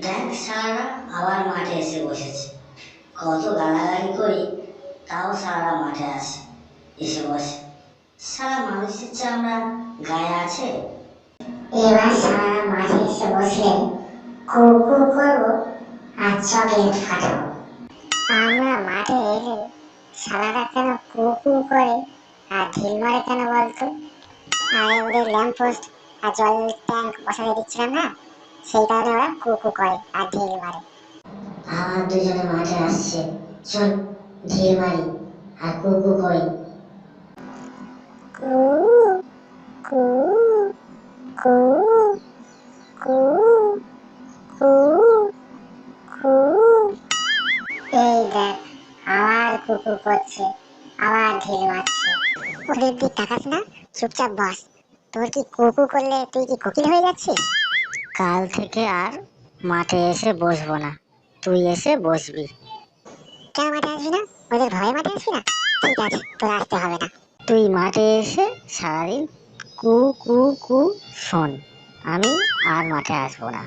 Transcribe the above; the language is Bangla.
দেখ সারা আবার মাঠে এসে বসেছে। কত গালাগালি করি তাও সারা মাঠে আসে, এসে বসে। সারা মানুষের চামড়া গায়ে আছে। এবার সারা মাঠে এসে বসলে কু কু করবো আর চকলেট ফাটাবো। আমরা মাঠে এলে সারারা কেন কু কু করে আর ঢিল মারে কেন বলতো? আরে ওদের ল্যাম্পপোস্ট আর জল ট্যাঙ্ক বসাতে দিচ্ছিলাম না, সেই কারণে ওরা কু কু করে আর ঢিল মারে। আবার দুজনে মাঠে আসছে, চল ঢিল মারি আর কুকু করি। কু কু কু কু কু কু। এই দেখ আবার কুকু করছে, আবার ঢিল মারছে। ওদের দিক তাকাস না, চুপচাপ বস। তোর কি কুকু করলে তুই কি কোকিল হয়ে যাচ্ছিস? কাল থেকে আর মাঠে এসে বসবো না, তুই এসে বসবি। কেন মাঠে আসবি না? ওদের ভয়ে মাঠে আসবি না? ঠিক আছে, তোর আসতে হবে না। তুই মাঠে এসে সারাদিন কু কু কু শোন, আমি আর মাঠে আসবো না।